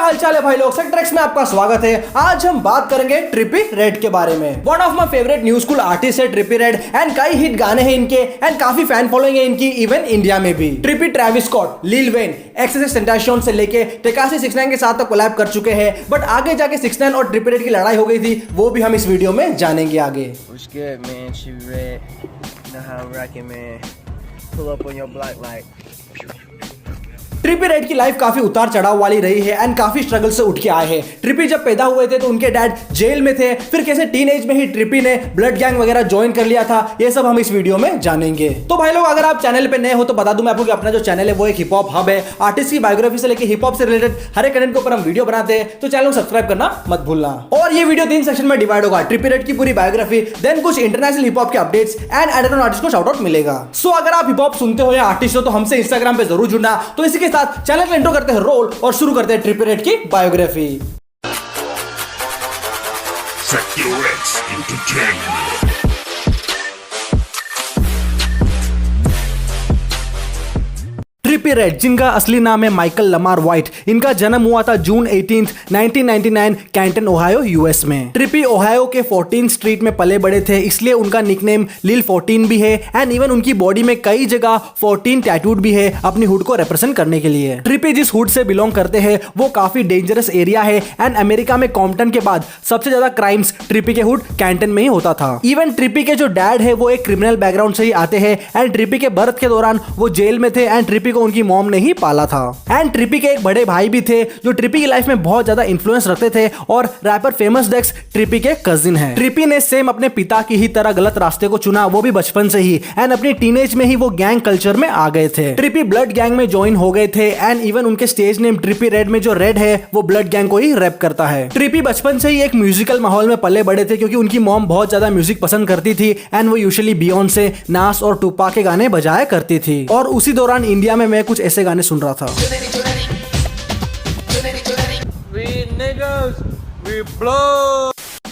हालचाल है भाई लोग, सेक्टर एक्स में आपका स्वागत है। आज हम बात करेंगे ट्रिपी रेड के बारे में। One of my favourite new school artist है ट्रिपी रेड एंड कई हिट गाने हैं इनके एंड काफी फैन फॉलोइंग है इनकी इवन इंडिया में भी। Trippie Travis Scott, Lil Wayne, XXXTentacion से लेके टेकाशी 69 के साथ तो कोलैब कर चुके हैं, बट आगे जाके 69 और ट्रिपी रेड की लड़ाई हो गई थी, वो भी हम इस वीडियो में जानेंगे आगे। ट्रिपी रेड की लाइफ काफी उतार चढ़ाव वाली रही है एंड काफी स्ट्रगल से उठ के आए हैं। ट्रिपी जब पैदा हुए थे तो उनके डैड जेल में थे, फिर कैसे टीनेज में ही ट्रिपी ने ब्लड गैंग वगैरह ज्वाइन कर लिया था, ये सब हम इस वीडियो में जानेंगे। तो भाई लोग, अगर आप चैनल पे नए हो तो बता दूं मैं आपको कि अपना जो चैनल है वो एक हिप हॉप हब है। आर्टिस्ट की बायोग्राफी से लेकर हिप हॉप से रिलेटेड हर एक कंटेंट के ऊपर हम वीडियो बनाते हैं, तो चैनल को सब्सक्राइब करना मत भूलना। और ये वीडियो 3 सेक्शन में डिवाइड होगा, ट्रिपी रेड की पूरी बायोग्राफी, देन कुछ इंटरनेशनल हिप हॉप के अपडेट्स एंड एडिटर आर्टिस्ट को शाउट आउट मिलेगा। सो अगर आप हिप हॉप सुनते हो या आर्टिस्ट हो तो हमसे इंस्टाग्राम पे जरूर जुड़ना। तो इसी के साथ चैनल का इंट्रो करते हैं रोल और शुरू करते हैं ट्रिपी रेड की biography. Sector X Entertainment. Trippy red, जिनका असली नाम है माइकल लमार व्हाइट, इनका जन्म हुआ था जून 18, 1999 कैंटन ओहायो यूएस में। ट्रिपी ओहायो के 14 स्ट्रीट में पले बड़े थे, इसलिए उनका निकनेम लिल 14 भी है एंड इवन उनकी बॉडी में कई जगह 14 टैटूड भी है अपनी हुड को रिप्रेजेंट करने के लिए। ट्रिपी जिस हुड से बिलोंग करते हैं वो काफी डेंजरस एरिया है एंड अमेरिका में कॉम्पटन के बाद सबसे ज्यादा क्राइम्स ट्रिपी के हुड कैंटन में ही होता था। इवन ट्रिपी के जो डैड है वो एक क्रिमिनल बैकग्राउंड से ही आते हैं एंड ट्रिपी के बर्थ के दौरान वो जेल में थे एंड ट्रिपी को उनकी मॉम ने ही पाला था। एंड ट्रिपी के एक बड़े भाई भी थे जो ट्रिपी की लाइफ में बहुत ज्यादा इन्फ्लुएंस रखते थे और रैपर फेमस डेक्स ट्रिपी के कजिन है। ट्रिपी ने सेम अपने पिता की ही तरह गलत रास्ते को चुना, वो भी बचपन से ही, एंड अपनी टीनेज में ही वो गैंग कल्चर में आ गए थे। ट्रिपी ब्लड गैंग में ज्वाइन हो गए थे एंड इवन उनके स्टेज नेम ट्रिपी रेड में जो रेड है वो ब्लड गैंग को ही रैप करता है। ट्रिपी बचपन से ही एक म्यूजिकल माहौल में पले बड़े थे क्योंकि उनकी मॉम बहुत ज्यादा म्यूजिक पसंद करती थी एंड वो यूजुअली बियॉन्से, नास और टूपाक के गाने बजाया करती थी। और उसी दौरान इंडिया में मैं कुछ ऐसे गाने सुन रहा था।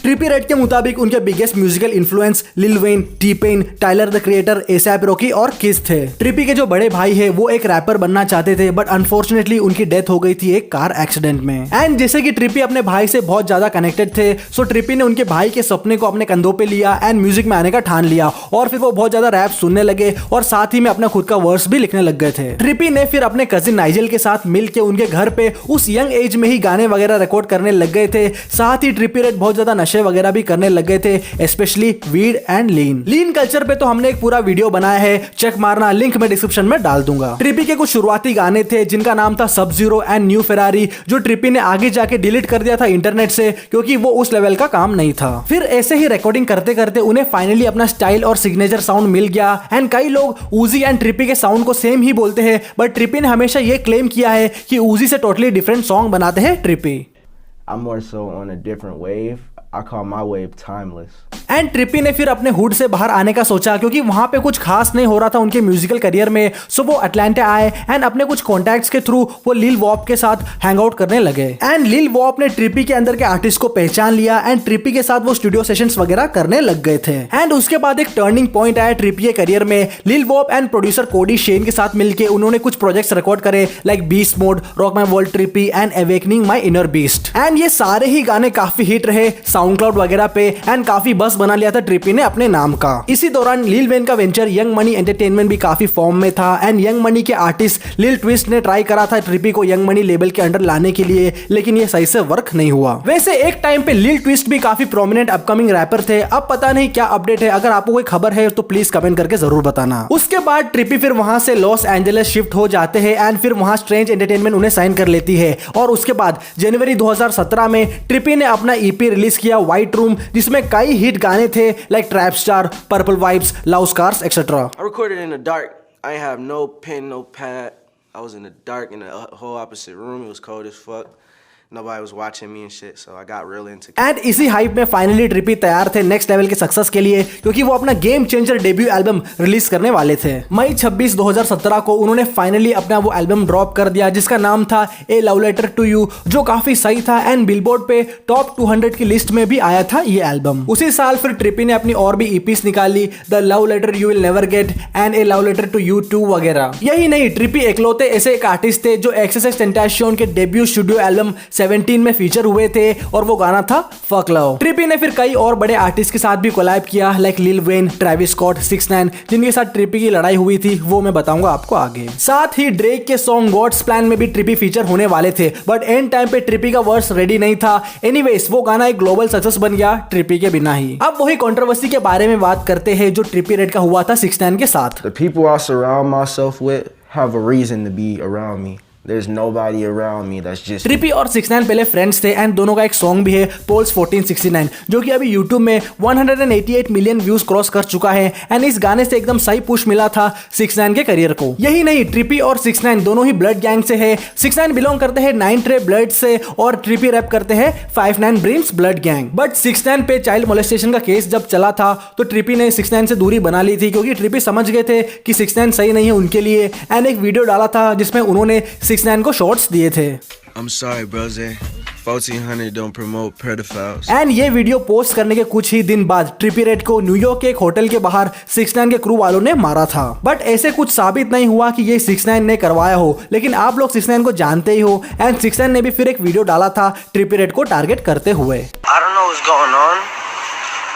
ट्रिपी रेड के मुताबिक उनके biggest musical influence Lil Wayne, T-Pain, Tyler the Creator, ASAP Rocky और किस थे। ट्रिपी के जो बड़े भाई है वो एक रैपर बनना चाहते थे बट अनफॉर्चुनेटली उनकी डेथ हो गई थी एक कार एक्सीडेंट में। एंड जैसे कि ट्रिपी अपने भाई से बहुत ज्यादा कनेक्टेड थे, सो ट्रिपी ने उनके भाई के सपने को अपने कंधों पे लिया एंड म्यूजिक में आने का ठान लिया और फिर वो बहुत ज्यादा रैप सुनने लगे और साथ ही में अपना खुद का वर्स भी लिखने लग गए थे। ट्रिपी ने फिर अपने कजिन नाइजेल के साथ मिलकर उनके घर पे उस यंग एज में ही गाने वगैरह रिकॉर्ड करने लग गए थे। साथ ही ट्रिपी रेड बहुत ज्यादा नशे वगैरह भी करने लग गए थे, specially weed and lean culture पे तो हमने एक पूरा वीडियो बनाया है, चेक मारना, लिंक मैं डिस्क्रिप्शन में डाल दूंगा। ट्रिपी के कुछ शुरुआती गाने थे जिनका नाम था सब जीरो एंड न्यू फेरारी, जो ट्रिपी ने आगे जाके डिलीट कर दिया था इंटरनेट से क्योंकि वो उस लेवल का काम नहीं था। फिर ऐसे ही रिकॉर्डिंग करते करते उन्हें फाइनली अपना स्टाइल और सिग्नेचर साउंड मिल गया एंड कई लोग उजी एंड ट्रिपी के साउंड को सेम ही बोलते हैं, बट ट्रिपी ने हमेशा ये क्लेम किया है कि उजी से टोटली डिफरेंट सॉन्ग बनाते हैं trippy. I'm more so on a different wave. I call my wave timeless. And trippy ने फिर अपने हुड से बाहर आने का सोचा क्योंकि वहां पे कुछ खास नहीं हो रहा था उनके म्यूजिकल करियर में, सो वो अटलांटा आए एंड अपने कुछ कॉन्टैक्ट्स के थ्रू वो लिल वॉप के साथ हैंग आउट करने लगे। एंड लिल वॉप ने ट्रिपी के अंदर के आर्टिस्ट को पहचान लिया एंड ट्रिपी के साथ वो स्टूडियो सेशंस वगैरह करने लग गए थे। एंड उसके बाद एक टर्निंग पॉइंट आया ट्रिपी के करियर में। लिल वॉप एंड प्रोड्यूसर कोडी शेन के साथ मिलकर उन्होंने कुछ प्रोजेक्ट्स रिकॉर्ड करे like beast mode, rock my world trippy and awakening my inner beast. And ये सारे ही गाने काफी हिट रहे साउंड क्लाउड वगैरह पे एंड काफी बस बना लिया था ट्रिपी ने अपने नाम का। इसी दौरान लिल वेन का वेंचर यंग मनी एंटरटेनमेंट भी काफी फॉर्म में था एंड यंग मनी के आर्टिस्ट लिल ट्विस्ट ने ट्राई करा था ट्रिपी को यंग मनी लेबल के अंडर लाने के लिए, लेकिन ये सही से वर्क नहीं हुआ। वैसे एक टाइम पे लिल ट्विस्ट भी काफी प्रोमिनेंट अपकमिंग रैपर थे, अब पता नहीं क्या अपडेट है, अगर आपको कोई खबर है तो प्लीज कमेंट करके जरूर बताना। उसके बाद ट्रिपी फिर वहां से लॉस एंजलिस शिफ्ट हो जाते हैं एंड फिर वहां स्ट्रेंज एंटरटेनमेंट उन्हें साइन कर लेती है और उसके बाद जनवरी 2017 में ट्रिपी ने अपना ईपी रिलीज किया व्हाइट रूम, जिसमें कई हिट गाने थे like Trap Star, Purple Vibes, Love Scars etcetera. I recorded in the dark. I ain't have no pen, no pad. I was in the dark in the whole opposite room. It was cold as fuck. Nobody was watching me and shit, so I got real into it. And इसी hype में finally trippy तैयार थे next level के success के लिए क्योंकि वो अपना game changer debut album release करने वाले थे। मई 26, 2017 को उन्होंने फाइनली अपना वो एल्बम ड्रॉप कर दिया जिसका नाम था ए लव लेटर टू यू, जो काफी सही था एंड बिलबोर्ड पे टॉप 200 की लिस्ट में भी आया था ये एल्बम। उसी साल फिर ट्रिपी ने अपनी और भी ईपीस निकाली, the love letter you will never get and a love letter to you two वगैरह। यही नहीं, ट्रिपी एकलौते ऐसे एक आर्टिस्ट थे जो XXXTentacion के डेब्यू स्टूडियो एल्बम 17 में फीचर हुए थे और वो गाना था फक लव। ट्रिपी ने फिर कई और बड़े आर्टिस्ट के साथ भी कोलैब किया like Lil Wayne, Travis Scott, 6ix9ine, जिनके साथ ट्रिपी की लड़ाई हुई थी वो मैं बताऊंगा आपको आगे। साथ ही ड्रेक के सॉन्ग गॉड्स प्लान में भी ट्रिपी फीचर होने वाले थे बट एंड टाइम पे ट्रिपी का वर्स रेडी नहीं था। एनीवेज वो गाना एक ग्लोबल सक्सेस बन गया ट्रिपी के बिना ही। अब वही कंट्रोवर्सी के बारे में बात करते हैं जो ट्रिपी रेड का हुआ था 6ix9ine के साथ। The people I surround myself with have a reason to be around me. There's nobody around me that's just trippy और 6ix9ine पहले फ्रेंड्स थे एंड दोनों का एक सॉन्ग भी है पोल्स 1469 जो कि अभी YouTube में 188 मिलियन व्यूज क्रॉस कर चुका है एंड इस गाने से एकदम सही पुश मिला था 6ix9ine के करियर को। यही नहीं, ट्रिपी और 6ix9ine दोनों ही ब्लड गैंग से है। 6ix9ine बिलोंग करते हैं 9 ट्रे ब्लड से और ट्रिपी रैप करते हैं 59 brims blood gang. But 6ix9ine पे चाइल्ड मोलेस्टेशन का केस जब चला था तो ट्रिपी ने 6ix9ine से दूरी बना ली थी क्योंकि ट्रिपी समझ गए थे कि 6ix9ine सही नहीं है उनके लिए एंड एक वीडियो डाला था जिसमें उन्होंने 6ix9ine को शॉर्ट्स दिए थे। I'm sorry, brother. 1400 don't promote pedophiles. And ये वीडियो पोस्ट करने के कुछ ही दिन बाद ट्रिपी रेड को न्यूयॉर्क के एक होटल के बाहर 6ix9ine के क्रू वालों ने मारा था। बट ऐसे कुछ साबित नहीं हुआ कि ये 6ix9ine ने करवाया हो, लेकिन आप लोग 6ix9ine को जानते ही हो एंड 6ix9ine ने भी फिर एक वीडियो डाला था ट्रिपी रेड को टारगेट करते हुए। I don't know what's going on,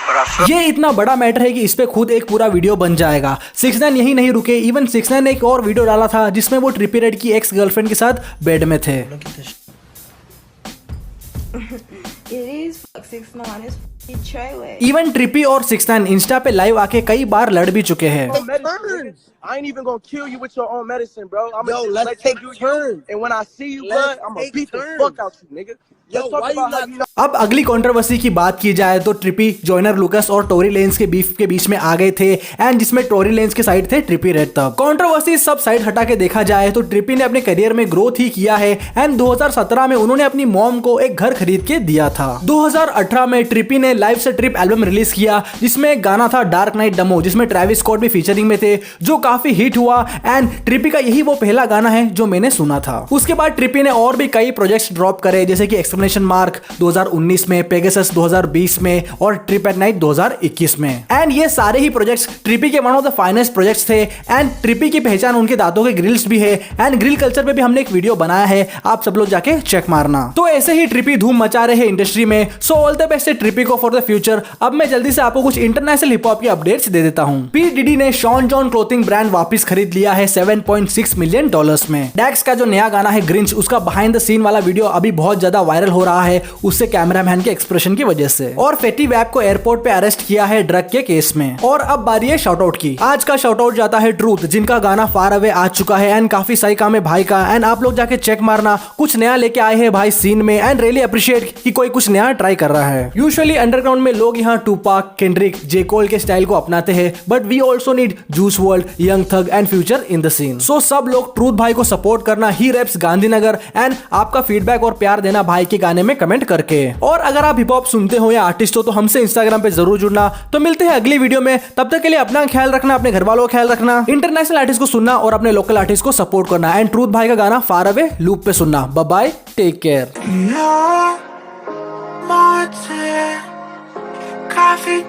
but I feel ये इतना बड़ा मैटर है कि इस पे खुद एक पूरा वीडियो बन जाएगा। 6ix9ine यही नहीं रुके, इवन 6ix9ine ने एक और वीडियो डाला था जिसमें वो ट्रिपी रेड की एक्स गर्लफ्रेंड के साथ बेड में थे। It is fuck 6ix9ine. It's fucking Treyway. Even trippy और 6ix9ine इंस्टा पे लाइव आके कई बार लड़ भी चुके हैं। I ain't even gonna kill you with your own medicine, bro. I'm Yo, gonna let's let you take do you. turns. And when I see you, Let's blood, I'm gonna take beat the turns. fuck out you, nigga. Yo, Let's talk why you about how not- you अब अगली controversy की बात की जाए तो trippy joiner Lucas और Tory Lanez के beef के बीच में आ गए थे एंड जिसमें टोरी लेन्स के साइड थे ट्रिपी रेड। तक कंट्रोवर्सी सब साइड हटा के देखा जाए तो ट्रिपी ने अपने करियर में ग्रोथ ही किया है एंड 2017 में उन्होंने अपनी मॉम को एक घर खरीद के दिया था। 2018 में ट्रिपी ने लाइफ से ट्रिप एल्बम रिलीज किया जिसमें एक गाना था डार्क नाइट डेमो जिसमें ट्रेविस स्कॉट भी फीचरिंग में थे जो काफी हिट हुआ एंड ट्रिपी का यही वो पहला गाना है जो मैंने सुना था। उसके बाद ट्रिपी ने और भी कई प्रोजेक्ट्स ड्रॉप करे जैसे कि एक्सप्लेनेशन मार्क 2019 में, पेगासस 2020 में और ट्रिप एट नाइट 2021 में। एंड ये सारे ही प्रोजेक्ट्स ट्रिपी के one of the finest projects थे एंड ट्रिपी की पहचान उनके दांतों के ग्रिल्स भी है एंड ग्रिल कल्चर पे भी हमने एक वीडियो बनाया है, आप सब लोग जाके चेक मारना। तो ऐसे ही ट्रिपी धूम मचा रहे हैं इंडस्ट्री में। So all the best trippy को फॉर द फ्यूचर। अब मैं जल्दी से आपको कुछ इंटरनेशनल हिप हॉप की अपडेट्स दे देता हूं। पी डिडी ने शॉन जॉन क्लोथिंग ब्रांड वापस खरीद लिया है $7.6 मिलियन में। डैक्स का जो नया गाना है ग्रिंच, उसका बिहाइंड द सीन वाला वीडियो अभी बहुत ज्यादा वायरल हो रहा है उससे कैमरामैन के एक्सप्रेशन की वजह से। और फेटी वैप को एयरपोर्ट पे अरेस्ट किया है ड्रग के केस में। और अब बारी है शाउट आउट की। आज का शाउट आउट जाता है ट्रूथ जिनका गाना फार अवे आ चुका है एंड काफी सही काम है भाई का एंड आप लोग जाके चेक मारना, कुछ नया लेके आए हैं भाई सीन में एंड रियली अप्रिशिएट कि कोई कुछ नया ट्राई कर रहा है। यूजुअली अंडरग्राउंड में लोग यहाँ टूपाक, केंड्रिक, जे कोल के स्टाइल को अपनाते हैं but we also need Juice WRLD, Young Thug and Future in the scene. So सब लोग ट्रूथ भाई को सपोर्ट करना, ही रैप्स गांधीनगर एंड आपका फीडबैक और प्यार देना भाई के गाने में कमेंट करके। और अगर आप हिप हॉप सुनते हो या आर्टिस्ट हो तो हमसे इंस्टाग्राम पे जरूर जुड़ना। तो मिलते हैं अगली वीडियो में, तब तक के लिए अपना ख्याल रखना, अपने घर वालों का ख्याल रखना, इंटरनेशनल आर्टिस्ट को सुनना और अपने लोकल आर्टिस्ट को सपोर्ट करना एंड ट्रूथ भाई का गाना फार अवे लूप पे सुनना। Bye bye, take care. Coffee